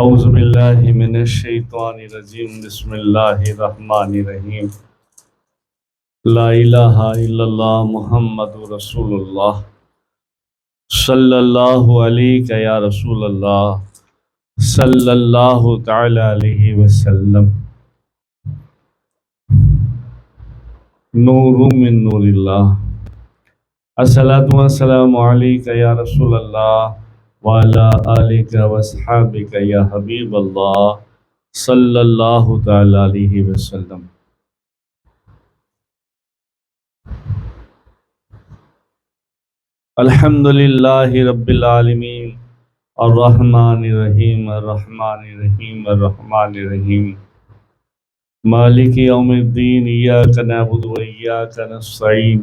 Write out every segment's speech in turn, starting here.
اعوذ باللہ من الشیطان الرجیم بسم اللہ الرحمن الرحیم لا الہ الا اللہ محمد رسول اللہ صلی اللہ علیہ یا رسول اللہ صلی اللہ تعالی علیہ وسلم نور من نور اللہ الصلاۃ والسلام علیک یا رسول اللہ وعلی آلک واصحابک یا حبیب اللہ صلی اللہ تعالی علیہ وسلم۔ الحمد للہ رب العالمین الرحمن الرحیم الرحمن الرحیم مالک یوم الدین ایاک نعبد و ایاک نستعین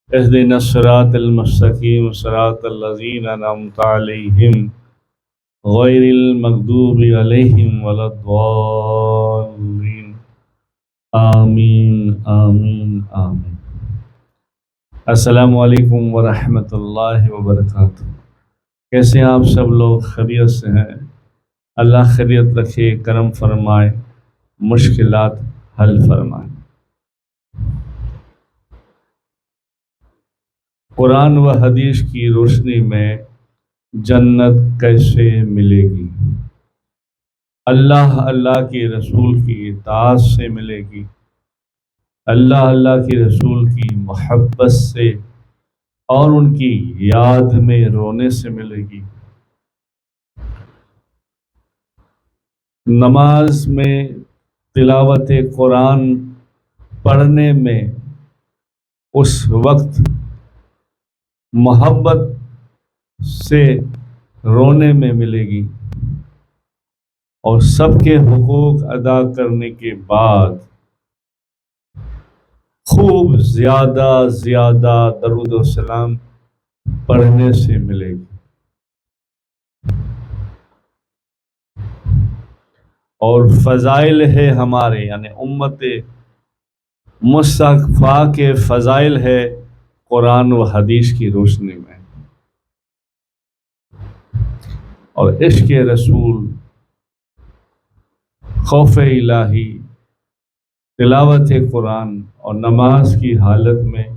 اہدنا الصراط المستقیم صراط الذین انعمت علیہم غیر المغضوب علیہم ولا الضالین آمین آمین آمین۔ السلام علیکم ورحمۃ اللہ وبرکاتہ۔ کیسے ہیں آپ سب لوگ؟ خیریت سے ہیں؟ اللہ خیریت رکھے، کرم فرمائے، مشکلات حل فرمائے۔ قرآن و حدیث کی روشنی میں جنت کیسے ملے گی؟ اللہ کے رسول کی اطاعت سے ملے گی، اللہ کے رسول کی محبت سے اور ان کی یاد میں رونے سے ملے گی۔ نماز میں تلاوت قرآن پڑھنے میں اس وقت محبت سے رونے میں ملے گی، اور سب کے حقوق ادا کرنے کے بعد خوب زیادہ درود و سلام پڑھنے سے ملے گی۔ اور فضائل ہے ہمارے، یعنی امت مصطفیٰ کے فضائل ہے قرآن و حدیث کی روشنی میں، اور عشق رسول، خوف الہی، تلاوت قرآن اور نماز کی حالت میں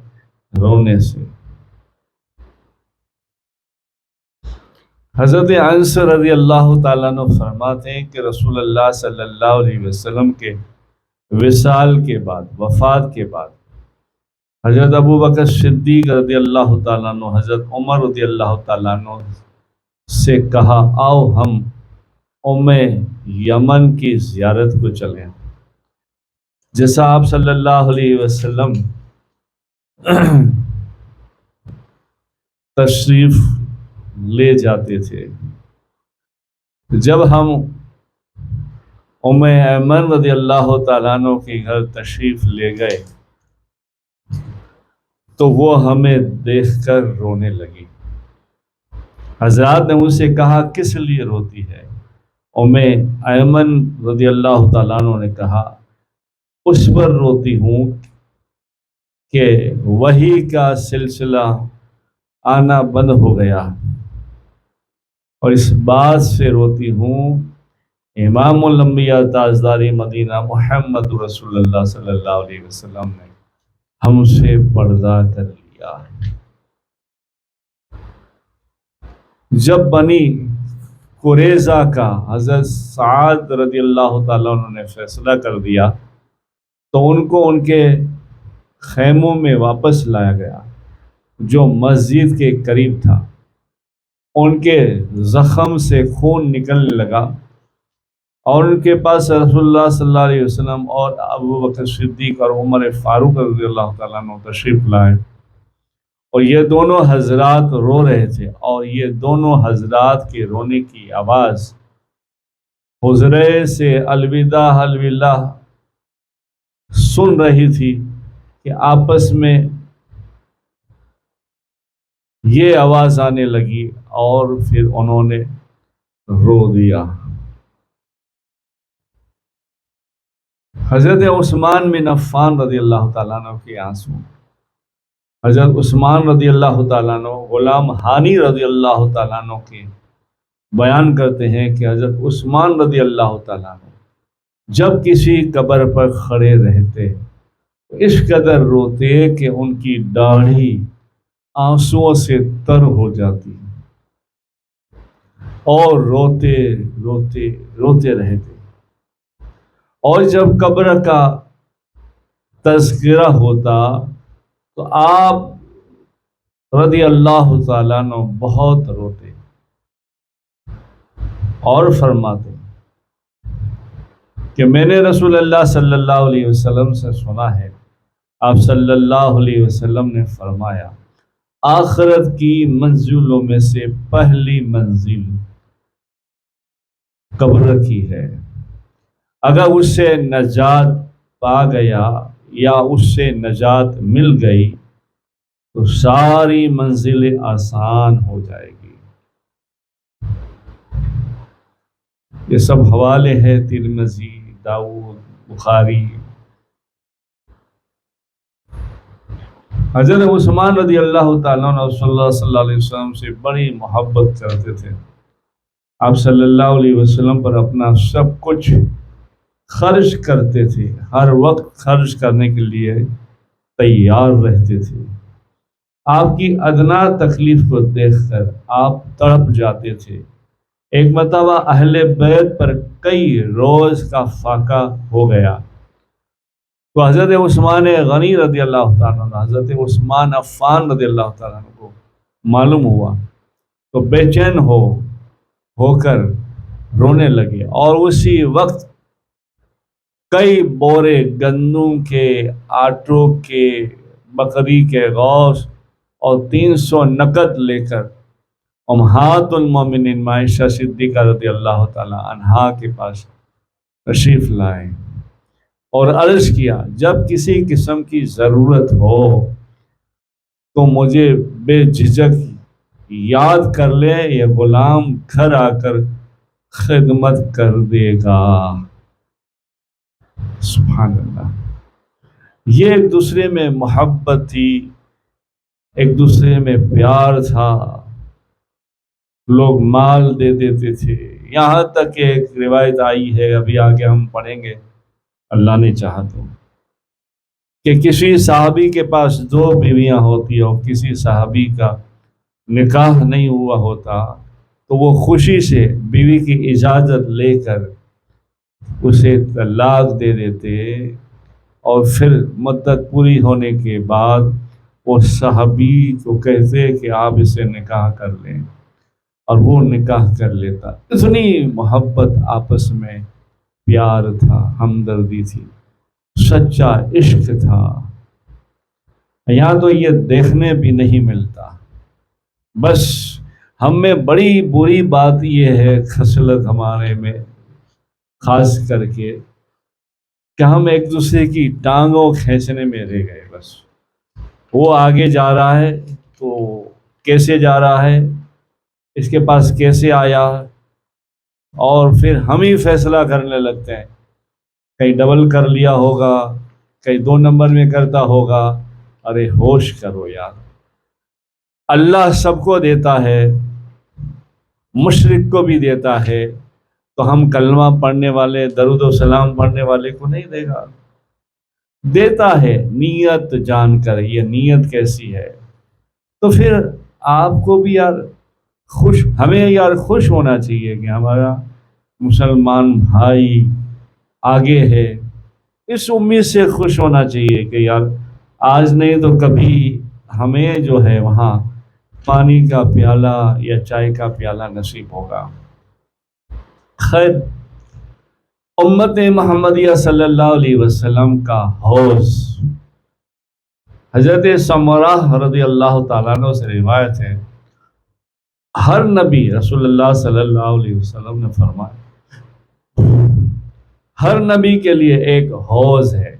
رونے سے۔ حضرت انس رضی اللہ تعالیٰ عنہ فرماتے ہیں کہ رسول اللہ صلی اللہ علیہ وسلم کے وصال کے بعد، وفات کے بعد، حضرت ابو بکر صدیق رضی اللہ تعالیٰ عنہ، حضرت عمر رضی اللہ تعالیٰ عنہ سے کہا آؤ ہم یمن کی زیارت کو چلیں۔ جیسا آپ صلی اللہ علیہ وسلم تشریف لے جاتے تھے، جب ہم ایمن رضی اللہ تعالیٰ عنہ کے گھر تشریف لے گئے تو وہ ہمیں دیکھ کر رونے لگی۔ حضرات نے مجھ سے کہا کس لیے روتی ہے؟ ایمن رضی اللہ تعالیٰ عنہ نے کہا اس پر روتی ہوں کہ وحی کا سلسلہ آنا بند ہو گیا، اور اس بات سے روتی ہوں امام الانبیاء تاجدار مدینہ محمد رسول اللہ صلی اللہ علیہ وسلم نے ہم سے پردہ کر لیا۔ جب بنی قریظہ کا حضرت سعد رضی اللہ تعالیٰ عنہ نے فیصلہ کر دیا تو ان کو ان کے خیموں میں واپس لایا گیا جو مسجد کے قریب تھا۔ ان کے زخم سے خون نکلنے لگا، اور ان کے پاس رسول اللہ صلی اللہ علیہ وسلم اور ابو بکر صدیق اور عمر فاروق رضی اللہ تعالیٰ عنہ تشریف لائے، اور یہ دونوں حضرات رو رہے تھے، اور یہ دونوں حضرات کے رونے کی آواز حجرے سے الوداع الوداع سن رہی تھی کہ آپس میں یہ آواز آنے لگی، اور پھر انہوں نے رو دیا۔ حضرت عثمان بن عفان رضی اللہ تعالیٰ عنہ کے آنسو، حضرت عثمان رضی اللہ تعالیٰ عنہ غلام ہانی رضی اللہ تعالیٰ عنہ کے بیان کرتے ہیں کہ حضرت عثمان رضی اللہ تعالیٰ عنہ جب کسی قبر پر کھڑے رہتے تو اس قدر روتے کہ ان کی داڑھی آنسوؤں سے تر ہو جاتی اور روتے روتے روتے رہتے، اور جب قبر کا تذکرہ ہوتا تو آپ رضی اللہ تعالیٰ عنہ بہت روتے اور فرماتے کہ میں نے رسول اللہ صلی اللہ علیہ وسلم سے سنا ہے، آپ صلی اللہ علیہ وسلم نے فرمایا آخرت کی منزلوں میں سے پہلی منزل قبر کی ہے، اگر اس سے نجات پا گیا یا اس سے نجات مل گئی تو ساری منزلیں آسان ہو جائے گی۔ یہ سب حوالے ہیں ترمذی، داؤد، بخاری۔ حضرت عثمان رضی اللہ تعالیٰ عنہ رسول اللہ صلی اللہ علیہ وسلم سے بڑی محبت کرتے تھے، آپ صلی اللہ علیہ وسلم پر اپنا سب کچھ خرچ کرتے تھے، ہر وقت خرچ کرنے کے لیے تیار رہتے تھے۔ آپ کی ادنا تکلیف کو دیکھ کر آپ تڑپ جاتے تھے۔ ایک مرتبہ اہل بیت پر کئی روز کا فاقہ ہو گیا تو حضرت عثمان غنی رضی اللہ تعالیٰ عنہ، حضرت عثمان عفان رضی اللہ تعالیٰ عنہ کو معلوم ہوا تو بے چین ہو کر رونے لگے، اور اسی وقت کئی بورے گندم کے، آٹوں کے، بکری کے گوشت اور 300 نقد لے کر امہات المومنین عائشہ صدیقہ رضی اللہ تعالیٰ عنہا کے پاس تشریف لائے اور عرض کیا جب کسی قسم کی ضرورت ہو تو مجھے بے جھجک یاد کر لے، یہ غلام گھر آ کر خدمت کر دے گا۔ سبحان اللہ، یہ ایک دوسرے میں محبت تھی، ایک دوسرے میں پیار تھا، لوگ مال دے دیتے تھے، یہاں تک کہ ایک روایت آئی ہے، ابھی آگے ہم پڑھیں گے اللہ نے چاہا تو، کہ کسی صحابی کے پاس 2 بیویاں ہوتی اور کسی صحابی کا نکاح نہیں ہوا ہوتا تو وہ خوشی سے بیوی کی اجازت لے کر اسے طلاق دے دیتے، اور پھر مدت پوری ہونے کے بعد وہ صحابی کو کہتے کہ آپ اسے نکاح کر لیں، اور وہ نکاح کر لیتا۔ اتنی محبت آپس میں، پیار تھا، ہمدردی تھی، سچا عشق تھا، یہاں تو یہ دیکھنے بھی نہیں ملتا۔ بس ہم میں بڑی بری بات یہ ہے، خصلت ہمارے میں خاص کر کے، کہ ہم ایک دوسرے کی ٹانگوں کھینچنے میں رہ گئے۔ بس وہ آگے جا رہا ہے تو کیسے جا رہا ہے، اس کے پاس کیسے آیا، اور پھر ہم ہی فیصلہ کرنے لگتے ہیں، کہیں ڈبل کر لیا ہوگا، کہیں 2 نمبر میں کرتا ہوگا۔ ارے ہوش کرو یار، اللہ سب کو دیتا ہے، مشرک کو بھی دیتا ہے، تو ہم کلمہ پڑھنے والے، درود و سلام پڑھنے والے کو نہیں دے گا؟ دیتا ہے، نیت جان کر، یہ نیت کیسی ہے۔ تو پھر آپ کو بھی یار ہمیں یار خوش ہونا چاہیے کہ ہمارا مسلمان بھائی آگے ہے، اس امید سے خوش ہونا چاہیے کہ یار آج نہیں تو کبھی ہمیں جو ہے وہاں پانی کا پیالہ یا چائے کا پیالہ نصیب ہوگا۔ خیر، امت محمدیہ صلی اللہ علیہ وسلم کا حوض، حضرت سمرہ رضی اللہ تعالیٰ عنہ سے روایت ہے، ہر نبی، رسول اللہ صلی اللہ علیہ وسلم نے فرمایا، ہر نبی کے لیے ایک حوض ہے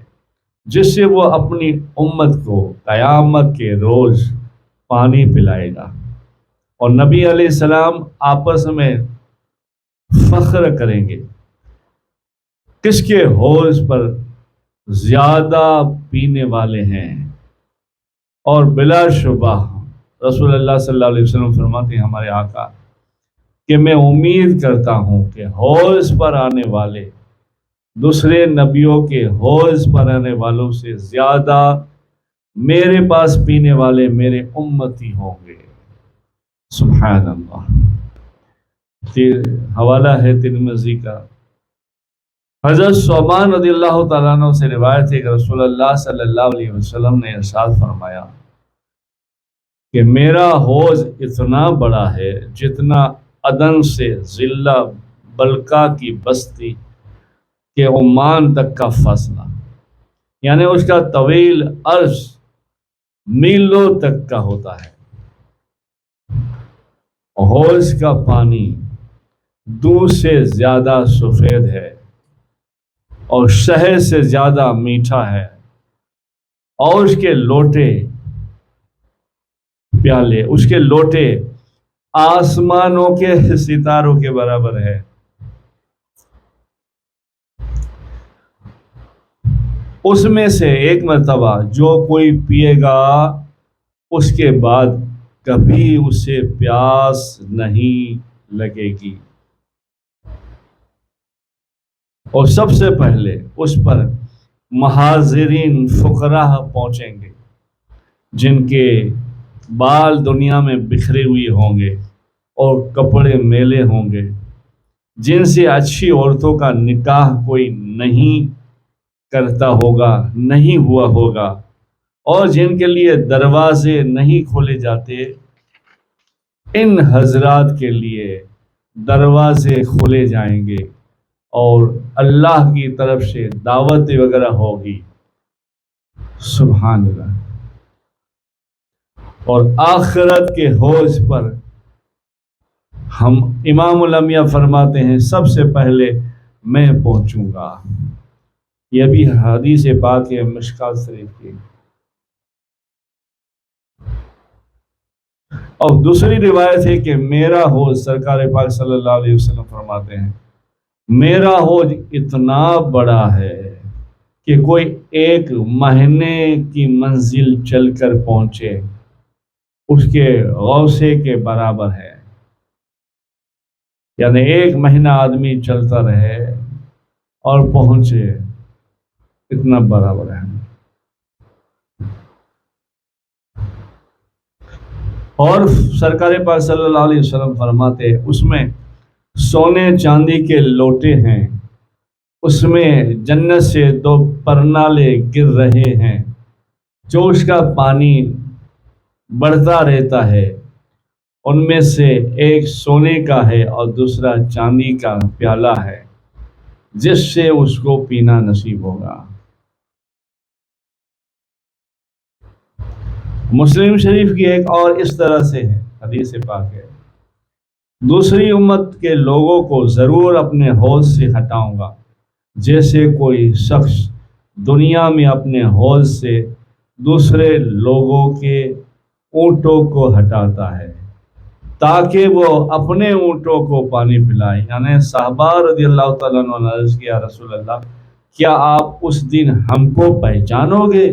جس سے وہ اپنی امت کو قیامت کے روز پانی پلائے گا، اور نبی علیہ السلام آپس میں فخر کریں گے کس کے حوض پر زیادہ پینے والے ہیں، اور بلا شبہ رسول اللہ صلی اللہ علیہ وسلم فرماتے ہیں، ہمارے آقا، کہ میں امید کرتا ہوں کہ حوض پر آنے والے دوسرے نبیوں کے حوض پر آنے والوں سے زیادہ میرے پاس پینے والے میرے امتی ہوں گے۔ سبحان اللہ۔ حوالہ ہے ترمذی کا۔ حضرت ثوبان رضی اللہ تعالیٰ عنہ سے روایت ہے کہ رسول اللہ صلی اللہ علیہ وسلم نے ارشاد فرمایا کہ میرا حوض اتنا بڑا ہے جتنا عدن سے ضلع بلقا کی بستی کے عمان تک کا فاصلہ، یعنی اس کا طویل عرض میلوں تک کا ہوتا ہے۔ حوض کا پانی دودھ سے زیادہ سفید ہے اور شہد سے زیادہ میٹھا ہے، اور اس کے لوٹے پیالے، اس کے لوٹے آسمانوں کے ستاروں کے برابر ہے۔ اس میں سے ایک مرتبہ جو کوئی پیے گا اس کے بعد کبھی اسے پیاس نہیں لگے گی، اور سب سے پہلے اس پر مہاجرین فقراء پہنچیں گے جن کے بال دنیا میں بکھرے ہوئے ہوں گے اور کپڑے میلے ہوں گے، جن سے اچھی عورتوں کا نکاح کوئی نہیں کرتا ہوگا، نہیں ہوا ہوگا، اور جن کے لیے دروازے نہیں کھولے جاتے، ان حضرات کے لیے دروازے کھولے جائیں گے اور اللہ کی طرف سے دعوت وغیرہ ہوگی۔ سبحان اللہ۔ اور آخرت کے حوض پر ہم امام الانبیاء فرماتے ہیں سب سے پہلے میں پہنچوں گا۔ یہ بھی حدیث پاک ہے مشکوٰۃ شریف کی۔ اور دوسری روایت ہے کہ میرا حوض، سرکار پاک صلی اللہ علیہ وسلم فرماتے ہیں میرا حوض اتنا بڑا ہے کہ کوئی ایک مہینے کی منزل چل کر پہنچے اس کے غوثے کے برابر ہے، یعنی ایک مہینہ آدمی چلتا رہے اور پہنچے، اتنا برابر ہے۔ اور سرکار پاک صلی اللہ علیہ وسلم فرماتے اس میں سونے چاندی کے لوٹے ہیں، اس میں جنت سے 2 پرنالے گر رہے ہیں، جو اس کا پانی بڑھتا رہتا ہے، ان میں سے ایک سونے کا ہے اور دوسرا چاندی کا پیالہ ہے، جس سے اس کو پینا نصیب ہوگا۔ مسلم شریف کی ایک اور اس طرح سے ہے حدیث پاک ہے، دوسری امت کے لوگوں کو ضرور اپنے حوض سے ہٹاؤں گا، جیسے کوئی شخص دنیا میں اپنے حوض سے دوسرے لوگوں کے اونٹوں کو ہٹاتا ہے تاکہ وہ اپنے اونٹوں کو پانی پلائے۔ یعنی صحابہ رضی اللہ تعالیٰ عنہ نے عرض کیا رسول اللہ کیا آپ اس دن ہم کو پہچانو گے؟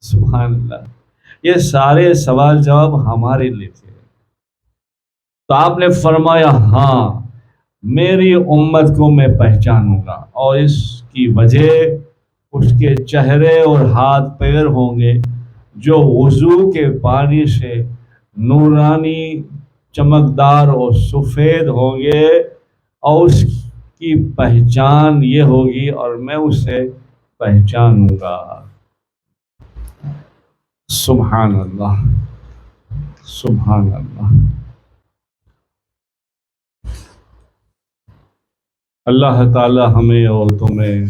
سبحان اللہ، یہ سارے سوال جواب ہمارے لیے تھے۔ تو آپ نے فرمایا ہاں، میری امت کو میں پہچانوں گا، اور اس کی وجہ اس کے چہرے اور ہاتھ پیر ہوں گے جو وضو کے پانی سے نورانی، چمکدار اور سفید ہوں گے، اور اس کی پہچان یہ ہوگی اور میں اسے پہچانوں گا۔ سبحان اللہ، سبحان اللہ۔ اللہ تعالی ہمیں اور تمہیں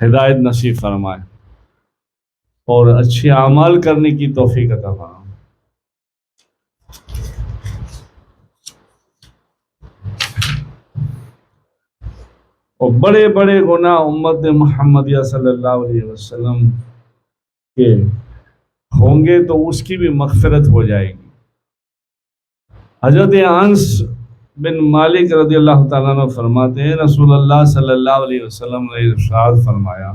ہدایت نصیب فرمائے اور اچھے اعمال کرنے کی توفیق عطا فرمائے۔ اور بڑے بڑے گناہ امت محمدیہ صلی اللہ علیہ وسلم کے ہوں گے تو اس کی بھی مغفرت ہو جائے گی۔ حضرت انس بن مالک رضی اللہ تعالیٰ عنہ فرماتے ہیں رسول اللہ صلی اللہ علیہ وسلم نے ارشاد فرمایا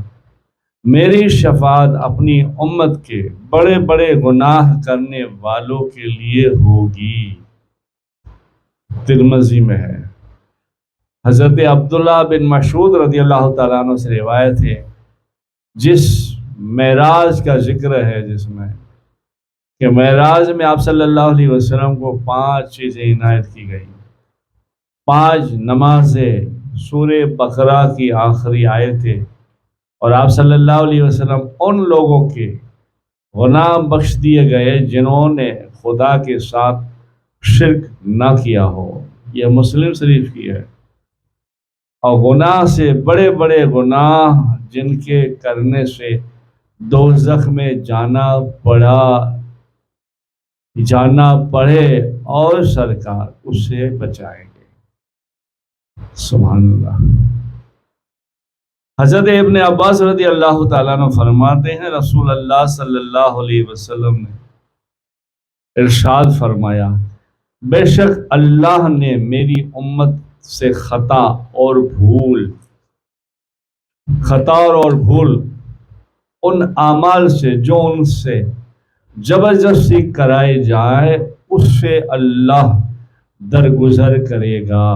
میری شفاعت اپنی امت کے بڑے بڑے گناہ کرنے والوں کے لیے ہوگی۔ ترمذی میں ہے۔ حضرت عبداللہ بن مسعود رضی اللہ تعالیٰ عنہ سے روایت ہے، جس معراج کا ذکر ہے، جس میں کہ معراج میں آپ صلی اللہ علیہ وسلم کو 5 چیزیں عنایت کی گئی، 5 نمازیں، سورہ بقرہ کی آخری آیتیں، اور آپ صلی اللہ علیہ وسلم ان لوگوں کے گناہ بخش دیے گئے جنہوں نے خدا کے ساتھ شرک نہ کیا ہو۔ یہ مسلم شریف کی ہے۔ اور گناہ سے بڑے بڑے گناہ جن کے کرنے سے دوزخ میں جانا پڑے اور سرکار اس سے بچائیں گے۔ سبحان اللہ۔ حضرت ابن عباس رضی اللہ تعالیٰ عنہ فرماتے ہیں، رسول اللہ صلی اللہ علیہ وسلم نے ارشاد فرمایا، بے شک اللہ نے میری امت سے خطا اور بھول ان اعمال سے جو ان سے زبردستی کرائے جائے اس سے اللہ درگزر کرے گا۔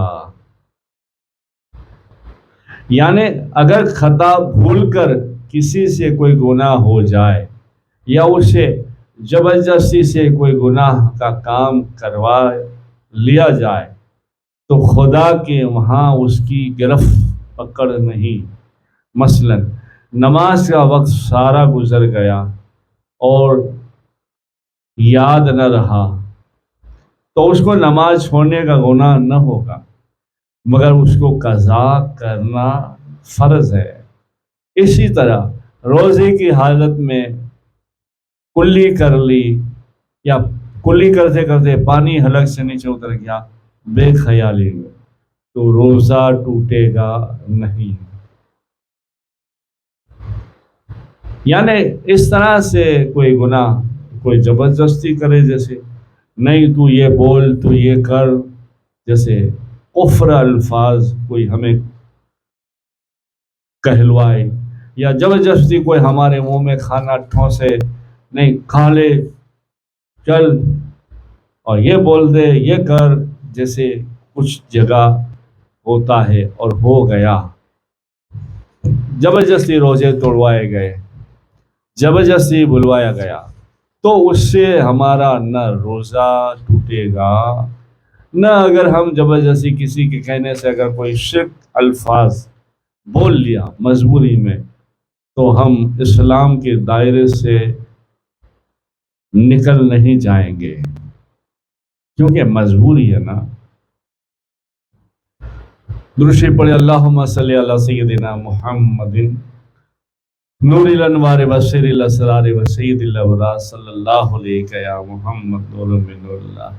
یعنی اگر خطا بھول کر کسی سے کوئی گناہ ہو جائے یا اسے زبردستی سے کوئی گناہ کا کام کروا لیا جائے تو خدا کے وہاں اس کی گرفت پکڑ نہیں۔ مثلا نماز کا وقت سارا گزر گیا اور یاد نہ رہا تو اس کو نماز چھوڑنے کا گناہ نہ ہوگا، مگر اس کو قضا کرنا فرض ہے۔ اسی طرح روزے کی حالت میں کلی کر لی یا کلی کرتے کرتے پانی حلق سے نیچے اتر گیا بے خیالی میں تو روزہ ٹوٹے گا نہیں۔ یعنی اس طرح سے کوئی گناہ کوئی زبردستی کرے، جیسے نہیں تو یہ بول تو یہ کر، جیسے کفر الفاظ کوئی ہمیں کہلوائے یا زبردستی کوئی ہمارے منہ میں کھانا ٹھونسے، نہیں کھا لے چل اور یہ بول دے یہ کر، جیسے کچھ جگہ ہوتا ہے اور ہو گیا، زبردستی روزے توڑوائے گئے، زبردستی بلوایا گیا تو اس سے ہمارا نہ روزہ ٹوٹے گا، نہ اگر ہم زبردستی کسی کے کہنے سے اگر کوئی شرک الفاظ بول لیا مجبوری میں تو ہم اسلام کے دائرے سے نکل نہیں جائیں گے، کیونکہ مجبوری ہے نا۔ درود شریف پڑھے، اللہم صلی علی سیدنا محمد نور الانوار بصیر الاسرار و سید الابرار صلی اللہ علیہ یا محمد نور من نور اللہ۔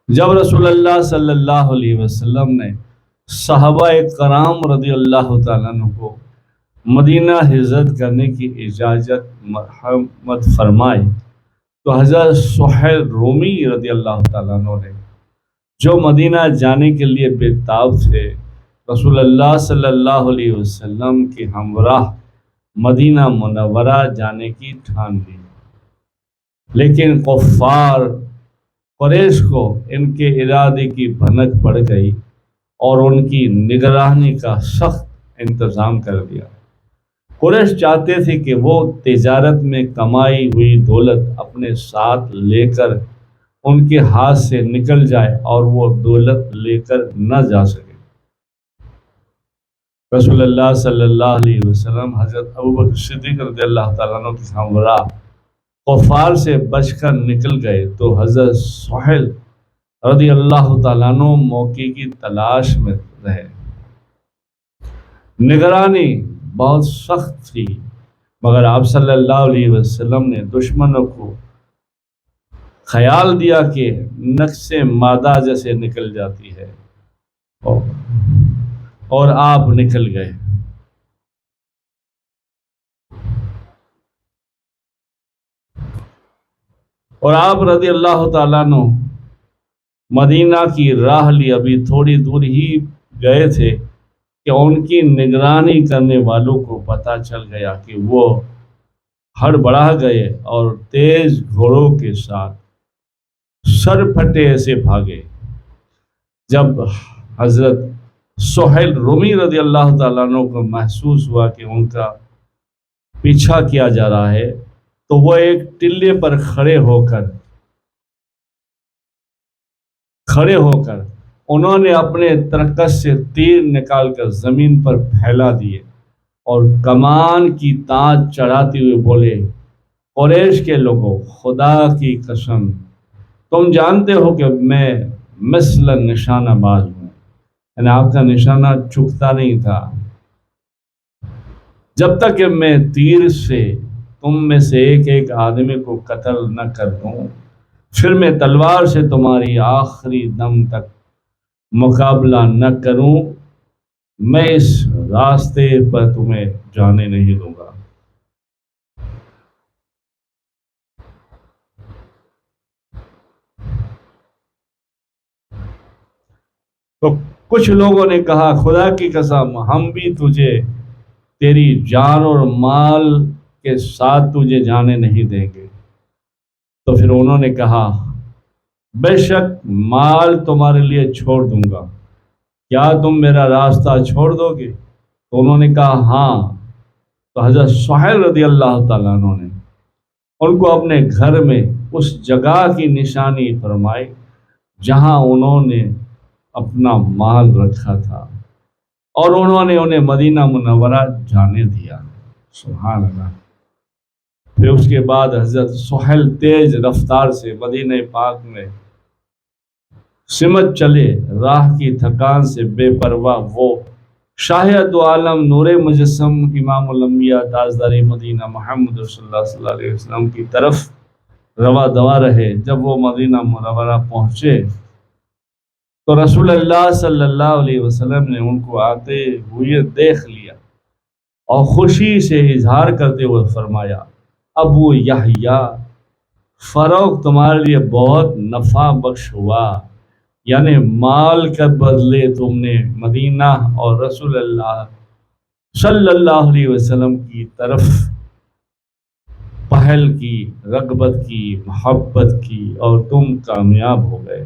جب رسول اللہ صلی اللہ علیہ وسلم نے صحابہ کرام رضی اللہ تعالیٰ عنہ کو مدینہ ہجرت کرنے کی اجازت مرحمت فرمائی تو حضرت سہیل رومی رضی اللہ تعالیٰ عنہ نے، جو مدینہ جانے کے لیے بے تاب تھے، رسول اللہ صلی اللہ علیہ وسلم کے ہمراہ مدینہ منورہ جانے کی ٹھان لی، لیکن کفار قریش کو ان کے ارادے کی بھنک پڑ گئی اور ان کی نگرانی کا سخت انتظام کر دیا۔ قریش چاہتے تھے کہ وہ تجارت میں کمائی ہوئی دولت اپنے ساتھ لے کر ان کے ہاتھ سے نکل جائے اور وہ دولت لے کر نہ جا سکے۔ رسول اللہ صلی اللہ علیہ وسلم حضرت ابوبکر صدیق رضی اللہ تعالیٰ عنہ کے ہمراہ کفار سے بچ کر نکل گئے تو حضرت سہیل رضی اللہ تعالیٰ عنہ موقع کی تلاش میں رہے۔ نگرانی بہت سخت تھی، مگر آپ صلی اللہ علیہ وسلم نے دشمنوں کو خیال دیا کہ نقش مادہ جیسے نکل جاتی ہے اور آپ نکل گئے۔ اور آپ رضی اللہ تعالیٰ عنہ مدینہ کی راہ لی، ابھی تھوڑی دور ہی گئے تھے کہ ان کی نگرانی کرنے والوں کو پتہ چل گیا کہ وہ ہڑبڑا گئے اور تیز گھوڑوں کے ساتھ سر پھٹے ایسے بھاگے۔ جب حضرت سہیل رومی رضی اللہ تعالیٰ عنہ کو محسوس ہوا کہ ان کا پیچھا کیا جا رہا ہے تو وہ ایک ٹلے پر کھڑے ہو کر انہوں نے اپنے ترکش سے تیر نکال کر زمین پر پھیلا دیے اور کمان کی تاج چڑھاتے ہوئے بولے، قریش کے لوگوں، خدا کی قسم تم جانتے ہو کہ میں مثل نشانہ باز ہوں، یعنی آپ کا نشانہ چکتا نہیں تھا۔ جب تک کہ میں تیر سے تم میں سے ایک ایک آدمی کو قتل نہ کر دوں، پھر میں تلوار سے تمہاری آخری دم تک مقابلہ نہ کروں، میں اس راستے پر تمہیں جانے نہیں دوں گا۔ تو کچھ لوگوں نے کہا، خدا کی قسم ہم بھی تجھے تیری جان اور مال کے ساتھ تجھے جانے نہیں دیں گے۔ تو پھر انہوں نے کہا، بے شک مال تمہارے لیے چھوڑ دوں گا، کیا تم میرا راستہ چھوڑ دو گے؟ تو انہوں نے کہا ہاں۔ تو حضرت سہیل رضی اللہ تعالیٰ عنہ نے ان کو اپنے گھر میں اس جگہ کی نشانی فرمائی جہاں انہوں نے اپنا مال رکھا تھا، اور انہوں نے انہیں مدینہ منورہ جانے دیا۔ سبحان اللہ۔ پھر اس کے بعد حضرت سہیل تیز رفتار سے مدینہ پاک میں سمت چلے، راہ کی تھکان سے بے پرواہ وہ شاہ دو عالم نور مجسم امام الانبیاء تاجدار مدینہ محمد رسول اللہ صلی اللہ علیہ وسلم کی طرف رواں دوا رہے۔ جب وہ مدینہ منورہ پہنچے تو رسول اللہ صلی اللہ علیہ وسلم نے ان کو آتے ہوئے دیکھ لیا اور خوشی سے اظہار کرتے ہوئے فرمایا، ابو یحییٰ، فروخت تمہارے لیے بہت نفع بخش ہوا، یعنی مال کے بدلے تم نے مدینہ اور رسول اللہ صلی اللہ علیہ وسلم کی طرف پہل کی، رغبت کی، محبت کی، اور تم کامیاب ہو گئے۔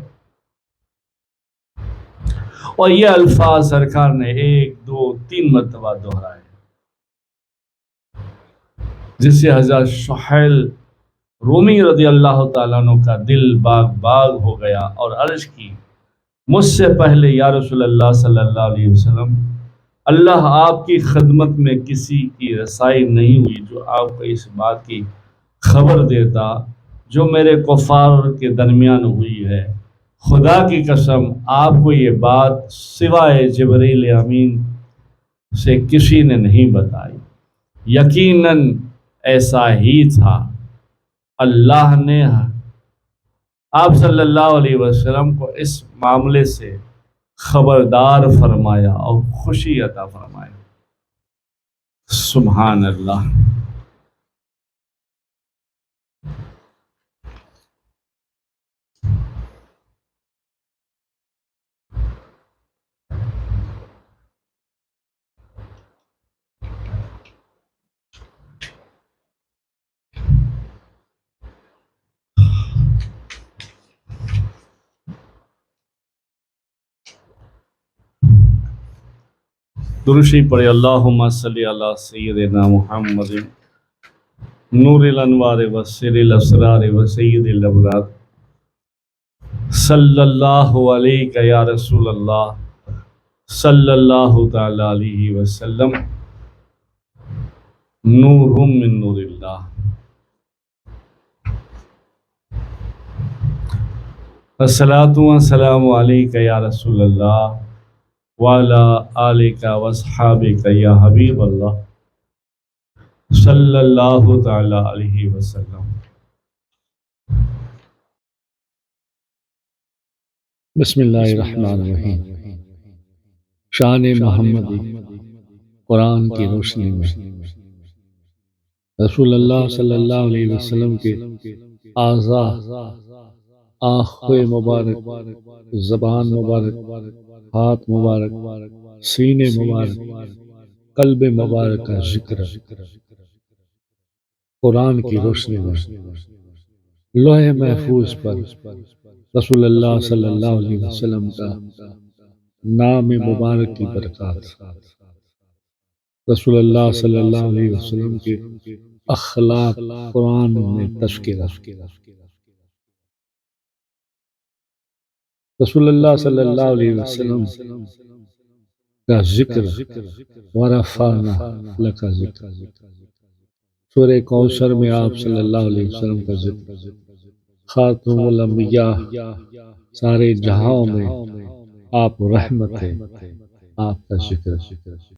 اور یہ الفاظ سرکار نے 1 2 3 مرتبہ دہرائے، جس سے حضرت سہیل رومی رضی اللہ تعالیٰ عنہ کا دل باغ باغ ہو گیا اور عرض کی، مجھ سے پہلے یا رسول اللہ صلی اللہ علیہ وسلم، اللہ آپ کی خدمت میں کسی کی رسائی نہیں ہوئی جو آپ کو اس بات کی خبر دیتا جو میرے کفار کے درمیان ہوئی ہے۔ خدا کی قسم آپ کو یہ بات سوائے جبریل امین سے کسی نے نہیں بتائی، یقیناً ایسا ہی تھا۔ اللہ نے آپ صلی اللہ علیہ وسلم کو اس معاملے سے خبردار فرمایا اور خوشی عطا فرمایا۔ سبحان اللہ۔ درشی پڑھے، اللہم صلی علی سیدنا محمد نور الانوار و سر الاسرار و سید الابرار، صلی اللہ علیہ یا رسول اللہ صلی اللہ تعالی علیہ وسلم، نور من نور اللہ۔ الصلاۃ والسلام علیک یا رسول اللہ وعلی آلک واصحابک یا حبیب اللہ صلی اللہ تعالی علیہ وسلم۔ بسم اللہ الرحمن الرحیم۔ شان محمدی قرآن کی روشنی میں رسول اللہ صلی اللہ علیہ وسلم کے اعضاء آنکھیں مبارک، زبان مبارک، ہاتھ مبارک، سینے مبارک، قلب مبارک کا ذکر قرآن کی روشنی میں لوح محفوظ پر رسول اللہ صلی اللہ علیہ وسلم کا نام مبارک کی برکات، رسول اللہ صلی اللہ علیہ وسلم کے اخلاق قرآن میں تذکرہ، رسول اللہ صلی اللہ علیہ وسلم کا ذکر، ورفعنا لک ذکر، سورہ کوثر میں آپ صلی اللہ علیہ وسلم کا ذکر، خاتم الانبیاء، سارے جہاں میں آپ رحمت ہیں، آپ کا ذکر